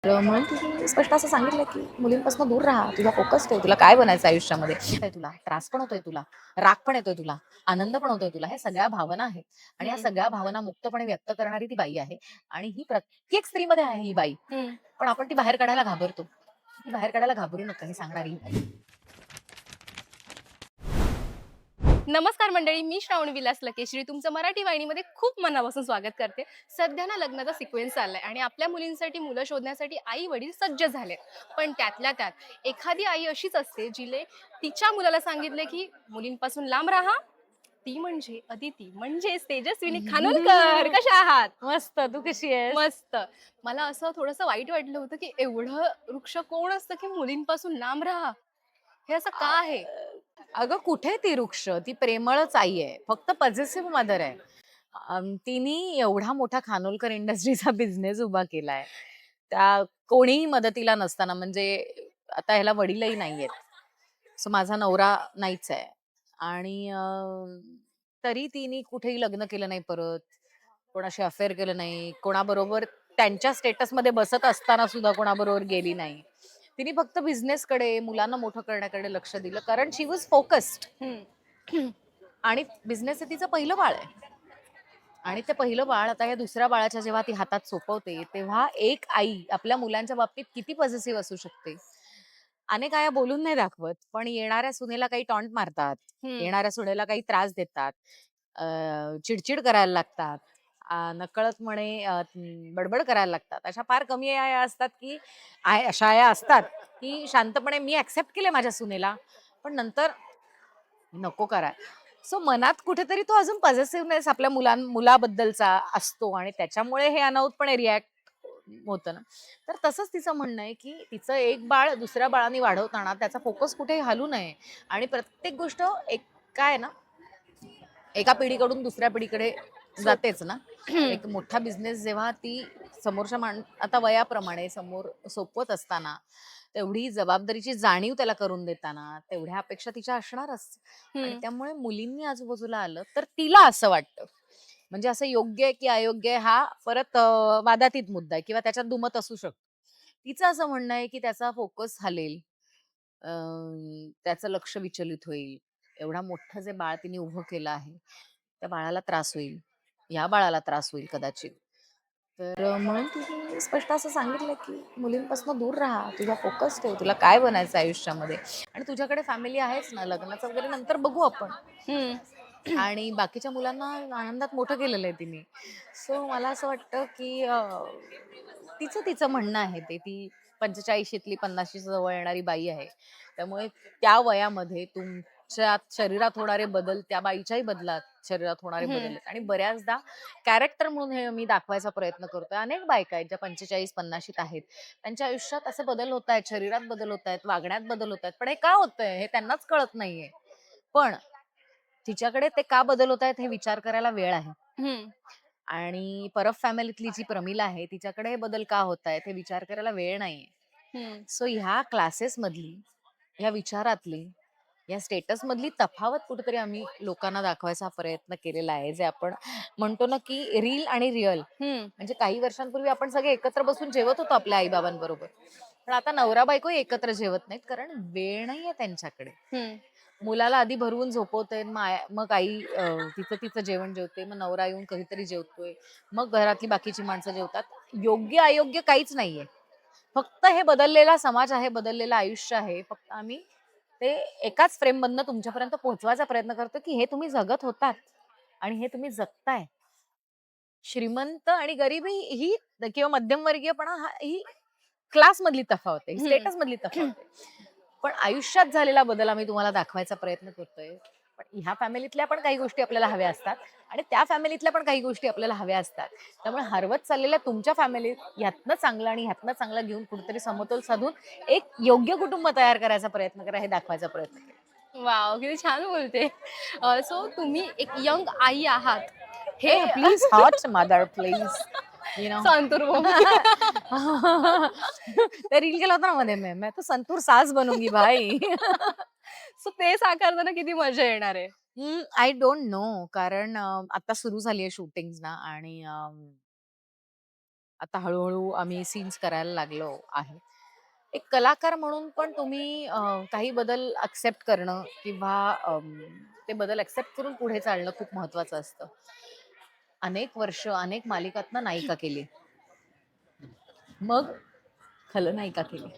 म्हणून तिने स्पष्ट असं सांगितलं, की मुलींपासून दूर राहा. तुझा फोकस ठेव. तुला काय बनायचं आयुष्यामध्ये? येतोय तुला, त्रास पण होतोय तुला, राग पण येतोय तुला, आनंद पण होतोय तुला. ह्या सगळ्या भावना आहेत आणि ह्या हं, सगळ्या भावना मुक्तपणे व्यक्त करणारी ती बाई आहे आणि ही प्रत्येक स्त्रीमध्ये आहे ही बाई. हं. पण आपण ती बाहेर काढायला घाबरतो. ती बाहेर काढायला घाबरू नका हे सांगणारी ही बाई. नमस्कार मंडळी, मी श्रावणी विलास लकेश्री तुमचं मराठी वाहिनीमध्ये खूप मनापासून स्वागत करते. सध्या ना लग्नाचा सिक्वेन्स चाललाय आणि आपल्या मुलींसाठी मुलं शोधण्यासाठी आई वडील सज्ज झाले. पण त्यातल्या त्यात एखादी आई अशीच असते जिने तिच्या मुलाला सांगितले की मुलींपासून लांब राहा. ती म्हणजे अदिती म्हणजे तेजस्विनी खानोलकर. कशा आहात? मस्त. तू कशी आहेस? मस्त. मला असं थोडंसं वाईट वाटलं होतं की एवढं वृक्ष कोण असतं की मुलींपासून लांब राहा. हे असं का आहे? अगं कुठे ती वृक्ष? ती प्रेमळच आई आहे. फक्त पजेसिव्ह मदर आहे. तिने एवढा मोठा खानोलकर इंडस्ट्रीचा बिझनेस उभा केलाय. त्या कोणीही मदतीला नसताना म्हणजे आता ह्याला वडीलही नाहीयेत. सो माझा नवरा नाहीच आहे आणि तरी तिने कुठेही लग्न केलं नाही परत. कोणाशी अफेअर केलं नाही. कोणाबरोबर त्यांच्या स्टेटसमध्ये बसत असताना सुद्धा कोणाबरोबर गेली नाही. तिने फक्त बिझनेसकडे, मुलांना मोठं करण्याकडे लक्ष दिलं कारण शी वॉज फोकस्ड. हं. आणि बिझनेस हे तिचं पहिलं बाळ आहे. आणि ते पहिलं बाळ आता या दुसऱ्या बाळाच्या जेव्हा ती हातात सोपवते, तेव्हा एक आई आपल्या मुलांच्या बाबतीत किती पॉझिटिव्ह असू शकते. अनेक आया बोलून नाही दाखवत, पण येणाऱ्या सुनेला काही टॉन्ट मारतात, हं. येणाऱ्या सुनेला काही त्रास देतात, चिडचिड करायला लागतात, नकळतपणे बडबड करायला लागतात. अशा फार कमी आया असतात, की अशा आया असतात, की शांतपणे मी ॲक्सेप्ट केलंय माझ्या सुनेला, पण नंतर नको कराय. सो मनात कुठेतरी तो अजून पॉझिटिव्हनेस आपल्या मुलाबद्दलचा असतो आणि त्याच्यामुळे हे अनाहूतपणे रिॲक्ट होतं ना. तर तसंच तिचं म्हणणं आहे, की तिचं एक बाळ दुसऱ्या बाळाने वाढवताना त्याचा फोकस कुठेही हलू नये आणि प्रत्येक गोष्ट एक काय आहे ना, एका पिढीकडून दुसऱ्या पिढीकडे सोप जातेच ना. एक मोठा बिझनेस जेव्हा ती समोरच्या आता वयाप्रमाणे समोर सोपवत असताना, तेवढी जबाबदारीची जाणीव त्याला करून देताना, तेवढ्या अपेक्षा तिच्या असणारच. आणि हं. त्यामुळे मुलींनी आजूबाजूला आलं, तर तिला असं वाटतं. म्हणजे असं योग्य आहे की अयोग्य आहे हा परत वादातीत मुद्दा आहे किंवा त्याच्यात दुमत असू शकतो. तिचं असं म्हणणं आहे की त्याचा फोकस हलेल. त्याचं लक्ष विचलित होईल. एवढा मोठं जे बाळ तिने उभं केलं आहे, त्या बाळाला त्रास होईल. या बाळाला त्रास होईल कदाचित. तर म्हणून तिने स्पष्ट असं सांगितलं, की मुलींपासून दूर राहा. तुझा फोकस ठेव. तुला काय बनायचं आयुष्यामध्ये आणि तुझ्याकडे फॅमिली आहेच ना, लग्नाचं वगैरे नंतर बघू आपण. हं. आणि बाकीच्या मुलांना आनंदात मोठं केलेलं आहे तिने. सो मला असं वाटतं, की तिचं तिचं म्हणणं आहे ते. ती 45शीतली 50शी जवळ येणारी बाई आहे. त्यामुळे त्या वयामध्ये तुमच्या शरीरात होणारे बदल त्या बाईच्याही शरीरात होणारे बदल हं. आहेत आणि बऱ्याचदा कॅरेक्टर म्हणून हे मी दाखवायचा प्रयत्न करतोय. अनेक बायका आहेत ज्या 45-50शीत आहेत. त्यांच्या आयुष्यात असे बदल होतायत, शरीरात बदल होतायत, वागण्यात बदल होतायत. पण हे का होतंय हे त्यांनाच कळत नाहीये. पण तिच्याकडे ते का बदल होतायत हे विचार करायला वेळ आहे. हं. आणि परब फॅमिलीतली जी प्रमिला आहे, तिच्याकडे हे बदल का होतायत हे विचार करायला वेळ नाहीये. हं. सो ह्या क्लासेसमधली, ह्या विचारातली, या स्टेटसमधली तफावत कुठेतरी आम्ही लोकांना दाखवायचा प्रयत्न केलेला आहे. जे आपण म्हणतो ना, की रील आणि रिअल. हं. म्हणजे काही वर्षांपूर्वी आपण सगळे एकत्र बसून जेवत होतो आपल्या आई-बाबांबरोबर. पण आता नवरा-बायकोही एकत्र जेवत नाहीत, कारण वेळ नाहीये त्यांच्याकडे. हं. मुलाला आधी भरवून झोपवते, मग आई तिचं तिचं जेवण जेवते, मग नवरा येऊन कधीतरी जेवतोय, मग घरातली बाकीची माणसं जेवतात. योग्य अयोग्य काहीच नाहीये. फक्त हे बदललेला समाज आहे, बदललेलं आयुष्य आहे. फक्त आम्ही ते एकाच फ्रेममधनं तुमच्यापर्यंत पोहोचवायचा प्रयत्न करतो, की हे तुम्ही जगत होतात आणि हे तुम्ही जगताय. श्रीमंत आणि गरिबी ही किंवा मध्यमवर्गीयपणा ही क्लासमधली तफावत आहे, हं. स्टेटसमधली तफावत आहे. पण आयुष्यात झालेला बदल आम्ही तुम्हाला दाखवायचा प्रयत्न करतोय. पण ह्या फॅमिलीतल्या पण काही गोष्टी आपल्याला हव्या असतात आणि त्या फॅमिलीतल्या पण काही गोष्टी आपल्याला हव्या असतात. त्यामुळे हरवत चाललेल्या तुमच्या फॅमिलीत ह्यातनं चांगलं आणि ह्यातनं चांगलं घेऊन कुठेतरी समतोल साधून एक योग्य कुटुंब तयार करायचा प्रयत्न करा, हे दाखवायचा प्रयत्न केला. वॉव! किती छान बोलते. सो तुम्ही एक यंग आई आहात. हे ए please hot mother please. You know. Santoor बोल. ते रील केला होता ना मध्ये मैं तो संतूर सास बनूंगी भाई. सो ते साकारताना किती मजा येणार आहे. आय डोंट नो कारण आता सुरू झाली आहे शूटिंग्स ना आणि आता हळूहळू आम्ही सीन्स करायला लागलो आहे. एक कलाकार म्हणून पण तुम्ही काही बदल एक्सेप्ट करणं किंवा ते बदल एक्सेप्ट करून पुढे चालणं खूप महत्वाचं असतं. अनेक वर्ष अनेक मालिकातनं नायिका केली, मग खलनायिका केली,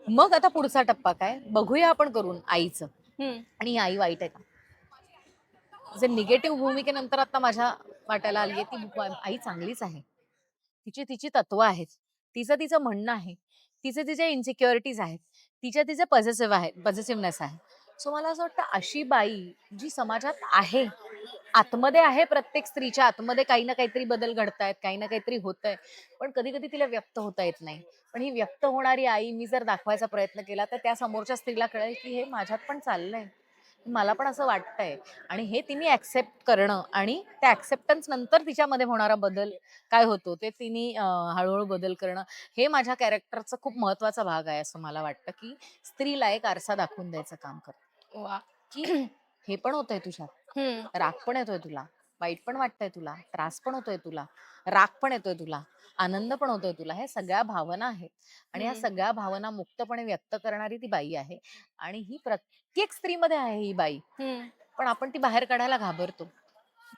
मग आता पुढचा टप्पा काय बघूया आपण करून आईचं. हम्म. आणि ही आई वाईट आहे का? जे निगेटिव्ह भूमिकेनंतर आता माझ्या वाट्याला आली आहे ती आई चांगलीच आहे. तिची तिची तत्व आहेत, तिचं तिचं म्हणणं आहे, तिचे तिचे इन्सिक्युरिटीज आहेत, तिचे पॉझिटिव्हनेस आहे. सो मला असं वाटतं अशी बाई जी समाजात आहे, आतमध्ये आहे, प्रत्येक स्त्रीच्या आतमध्ये काही ना काहीतरी बदल घडतायत, काही ना काहीतरी होतंय, पण कधी कधी तिला व्यक्त होता येत नाही. पण ही व्यक्त होणारी आई मी जर दाखवायचा प्रयत्न केला तर त्या समोरच्या स्त्रीला कळेल की हे माझ्यात पण चाललंय, मला पण असं वाटतंय. आणि हे तिने ऍक्सेप्ट करणं आणि त्या ऍक्सेप्टन्स नंतर तिच्यामध्ये होणारा बदल काय होतो ते तिने हळूहळू बदल करणं, हे माझ्या कॅरेक्टरचा खूप महत्वाचा भाग आहे असं मला वाटतं. की स्त्रीला एक आरसा दाखवून द्यायचं काम करतं, वा. की हे पण होतंय तुझ्यात, हम्म. राग पण येतोय तुला, वाईट पण वाटतंय तुला, त्रास पण होतोय तुला, राग पण येतोय तुला, आनंद पण होतोय तुला, हे सगळ्या भावना आहेत. आणि ह्या हम्म. सगळ्या भावना मुक्तपणे व्यक्त करणारी ती बाई आहे. आणि ही प्रत्येक स्त्रीमध्ये आहे ही बाई. हम्म. पण आपण ती बाहेर काढायला घाबरतो.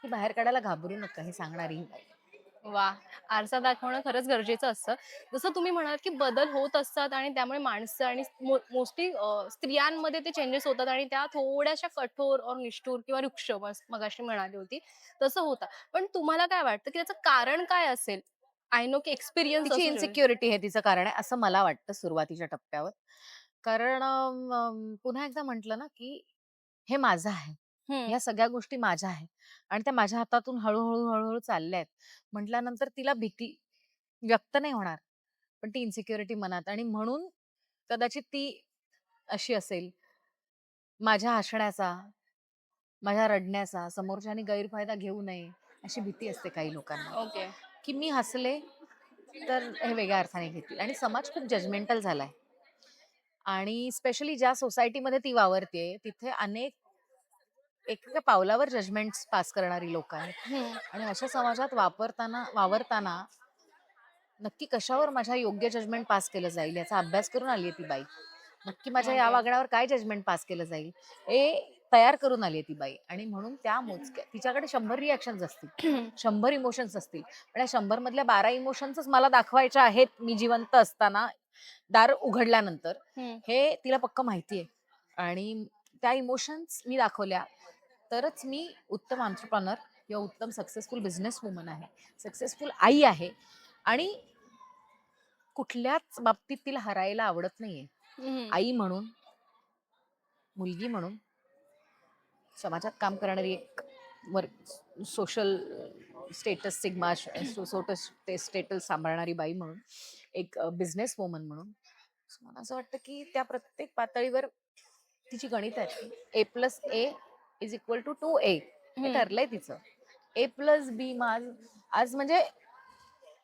ती बाहेर काढायला घाबरू नका हे सांगणारी ही बाई. वा. आरसा दाखवणं खरंच गरजेचं असतं. जसं तुम्ही म्हणालात, की बदल होत असतात आणि त्यामुळे माणसं आणि मोस्टली स्त्रियांमध्ये ते चेंजेस होतात आणि त्या थोड्याशा कठोर और निष्ठुर किंवा रुक्ष मगाशी म्हणाली होती, तसं होतं. पण तुम्हाला काय वाटतं, की त्याचं कारण काय असेल? आय नो की एक्सपिरियन्स तिची असू शकतो. इन्सिक्युरिटी हे तिचं कारण आहे असं मला वाटतं सुरुवातीच्या टप्प्यावर. कारण पुन्हा एकदा म्हटलं ना, की हे माझं आहे. हं. ह्या सगळ्या गोष्टी माझ्या आहेत आणि त्या माझ्या हातातून हळू-हळू चालल्या आहेत. म्हटल्यानंतर तिला भीती व्यक्त नाही होणार. पण ती इन्सिक्युरिटी मनात आणि म्हणून कदाचित ती अशी असेल. माझ्या हसण्याचा, माझ्या रडण्याचा समोरच्यानी गैरफायदा घेऊ नये, अशी भीती असते काही लोकांना, ओके. की मी हसले तर हे वेगळ्या अर्थाने घेतील. आणि समाज खूप जजमेंटल झालाय. आणि स्पेशली ज्या सोसायटीमध्ये ती वावरतेय, तिथे अनेक एकेका पावलावर जजमेंट्स पास करणारी लोक आहेत. हं. आणि अशा समाजात वावरताना नक्की कशावर माझ्या योग्य जजमेंट पास केलं जाईल याचा अभ्यास करून आली आहे ती बाई. नक्की माझ्या या ओके. वागण्यावर काय जजमेंट पास केलं जाईल हे तयार करून आली आहे ती बाई. आणि म्हणून त्या मोजक्या तिच्याकडे 100 रिॲक्शन्स असतील, 100 इमोशन्स असतील, पण या 100 मधल्या 12 इमोशन्सच मला दाखवायच्या आहेत मी जिवंत असताना, दार उघडल्यानंतर, हं. हे तिला पक्क माहिती आहे. आणि त्या इमोशन्स मी दाखवल्या तरच मी उत्तम एंटरप्रेन्योर किंवा उत्तम सक्सेसफुल बिझनेस वुमन आहे, सक्सेसफुल आई आहे. आणि कुठल्याच बाबतीत तिला हरायला आवडत नाहीये. हं. आई म्हणून, मुलगी म्हणून, समाजात काम करणारी एक सोशल स्टेटस स्टेटस सांभाळणारी बाई म्हणून, एक बिझनेस वुमन म्हणून. So मला असं वाटतं की त्या प्रत्येक पातळीवर तिची गणित आहेत. A+A=2A हे हं. ठरलंय तिचं. A+B आज म्हणजे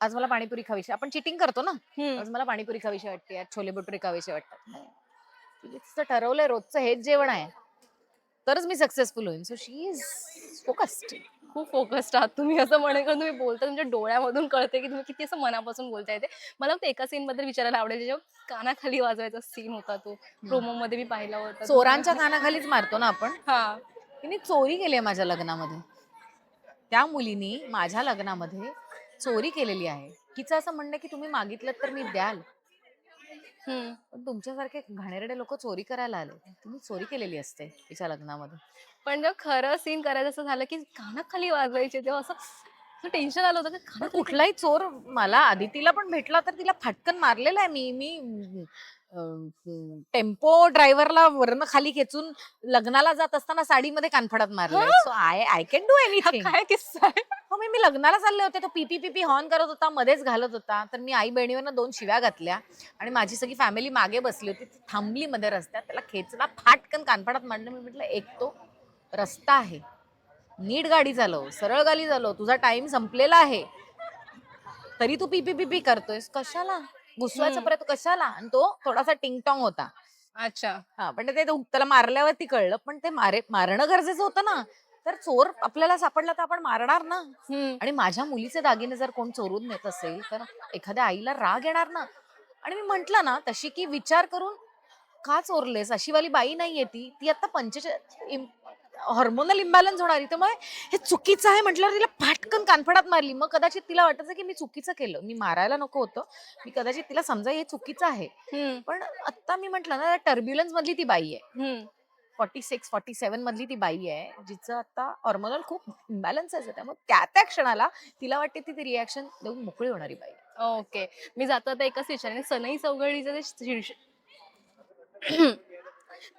आज मला पाणीपुरी खावीशी, आपण चिटिंग करतो ना, हं. आज मला पाणीपुरी खावीशी वाटते, आज छोले भटुरे खावीसे वाटतात. नाही. तिने तिचं ठरवलंय रोजचं हेच जेवण आहे, तरच मी सक्सेसफुल होईन. So she is focused. खूप फोकस्ड आहात तुम्ही असं म्हणेल कारण तुम्ही बोलता तुमच्या डोळ्यामधून कळते की तुम्ही किती असं मनापासून बोलताय ते. मला फक्त एका सीन बद्दल विचारायला आवडेल जेव्हा कानाखाली वाजवायचा सीन होता तो प्रोमो मध्ये मी पाहिला होता चोरांच्या कानाखालीच मारतो ना आपण. हा. तिने चोरी केली आहे माझ्या लग्नामध्ये. त्या मुलीनी माझ्या लग्नामध्ये चोरी केलेली आहे. तिचं असं म्हणणं आहे की तुम्ही मागितलं तर मी द्याल, हम्म. पण तुमच्यासारखे घाणेरडे लोक चोरी करायला आले. तुम्ही चोरी केलेली असते तिच्या लग्नामध्ये. पण जेव्हा खरं सीन करायचं असं झालं की कानाखाली वाजवायचे तेव्हा असं टेन्शन आलं होतं की पण कानाखाली कुठलाही चोर मला आदितीला पण भेटला तर तिला फटकन मारलेला आहे मी. टेम्पो ड्रायव्हरला वरनं खाली खेचून लग्नाला जात असताना साडीमध्ये कानफडात हा? मारलंय. सो आय कॅन डू हा एनिथिंग. काय किस्सा आहे? हो, मी मी लग्नाला चालले होते, तो पीपी पीपी हॉर्न करत होता, मध्येच घालत होता. तर मी आई बहिणीवरनं 2 शिव्या घातल्या आणि माझी सगळी फॅमिली मागे बसली होती. ती थांबली मध्ये रस्त्यात, त्याला खेचला, फाटकन कानफडात मारलं. मी म्हटलं एक तो रस्ता आहे, नीट गाडी चालव, सरळ गाडी चालव, तुझा टाइम संपलेला आहे, तरी तू पीपी पीपी करतोयस कशाला, घुसवायचा हम्म. प्रयत्न कशाला. आणि तो थोडासा टिंगटॉंग होता. अच्छा. हा, पण त्याला मारल्यावरती कळलं, पण ते मारणं गरजेचं होतं ना. तर चोर आपल्याला सापडला तर आपण मारणार ना. हम्म. आणि माझ्या मुलीचे दागिने जर कोण चोरून नेत असेल तर एखाद्या आईला राग येणार ना. आणि मी म्हंटल ना तशी की विचार करून का चोरलेस, अशी वाली बाई नाहीये ती आता 45 हॉर्मोनल इम्बॅलन्स होणारी, त्यामुळे हे चुकीचं आहे म्हटल्यावर तिला फाटकन कानफडात मारली. मग कदाचित तिला वाटायचं की मी चुकीचं केलं, मी मारायला नको होतं, मी कदाचित तिला समजा हे चुकीचं आहे. हम्म. पण आता मी म्हंटल ना टर्ब्युलन्स मधली ती बाई आहे, हम्म. 46-47 मधली ती बाई आहे जिचं आता हॉर्मोनल खूप इम्बॅलन्स आहे. त्यामुळे त्या क्षणाला तिला वाटते ती रिॲक्शन देऊन मोकळी होणारी बाई. ओके. मी जाता आता एकच विचारेन, सनई चौघडीचं जे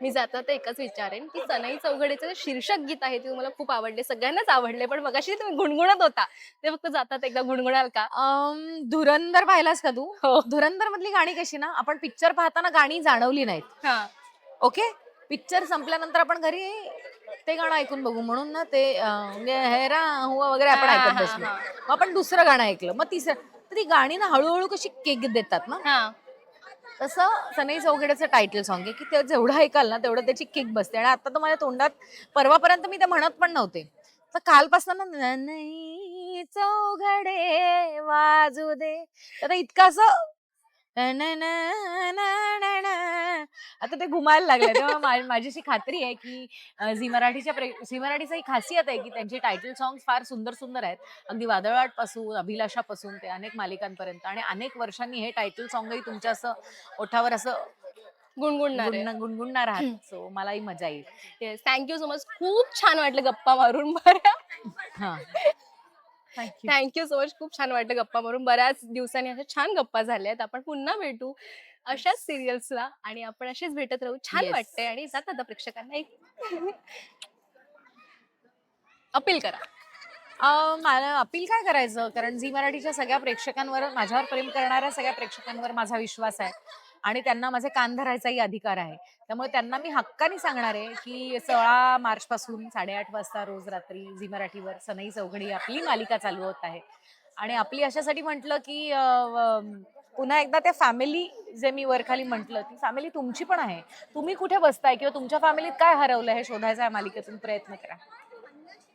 मी जाता तर एकच विचारेन की सनई चौघडीचं जे शीर्षक गीत आहे ते तुम्हाला खूप आवडले, सगळ्यांनाच आवडले, पण मगाशी तुम्ही गुणगुणत होता ते फक्त जातात एकदा गुणगुणाल का? धुरंधर पाहिलास का तू? हो. धुरंधर मधली गाणी कशी ना, आपण पिक्चर पाहताना गाणी जाणवली नाहीत. हा. ओके, पिक्चर संपल्यानंतर आपण घरी ते गाणं ऐकून बघू म्हणून ना ते गहरा हुआ वगैरे आपण हा, ऐकत हा, बसलो. हा. मग आपण दुसरं गाणं ऐकलं, मग तिसरं, तर ती गाणी ना हळूहळू कशी केक देतात ना, हा. तसं सनई चौघड्याचं टायटल सॉन्ग आहे की ते जेवढं ऐकाल ना तेवढं त्याची किक बसते. आणि आता तर माझ्या तोंडात, परवापर्यंत मी ते म्हणत पण नव्हते, तर कालपासून ना सनई चौघडे वाजू दे, तर इतकं असं आता ते घुमायला लागले. तेव्हा माझी अशी खात्री आहे की झी मराठीची ही खासियत आहे की त्यांचे टायटल सॉंग फार सुंदर सुंदर आहेत. अगदी वादळवाट पासून, अभिलाषापासून ते अनेक मालिकांपर्यंत, आणि अनेक वर्षांनी हे टायटल सॉंगही तुमच्या असं ओठावर असं गुणगुणणार आहे. गुणगुणणार आहात. सो मलाही मजा येईल. Yes, thank you so much. खूप छान वाटलं गप्पा मारून. बरं, हा, थँक्यू. Thank you so much. खूप छान वाटलं गप्पा मारून. बऱ्याच दिवसांनी अशा छान गप्पा झाल्यात. आपण पुन्हा भेटू अशाच सिरियल्सला आणि आपण अशीच भेटत राहू. छान Yes. वाटतंय. आणि जात आता प्रेक्षकांना एक अपील करा. मला अपील काय करायचं, कारण झी मराठीच्या सगळ्या प्रेक्षकांवर, माझ्यावर प्रेम करणाऱ्या सगळ्या प्रेक्षकांवर माझा विश्वास आहे आणि त्यांना माझे कान धरायचाही अधिकार आहे. त्यामुळे त्यांना मी हक्काने सांगणार आहे की 16 मार्च पासून 8:30 वाजता रोज रात्री झी मराठीवर सनई चौघडी आपली मालिका चालू होत आहे. आणि आपली अशासाठी म्हटलं की पुन्हा एकदा त्या फॅमिली, जे मी वरखाली म्हटलं, ती फॅमिली तुमची पण आहे. तुम्ही कुठे बसताय किंवा तुमच्या फॅमिलीत काय हरवलं हे शोधायचा या मालिकेतून प्रयत्न करा.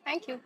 थँक्यू.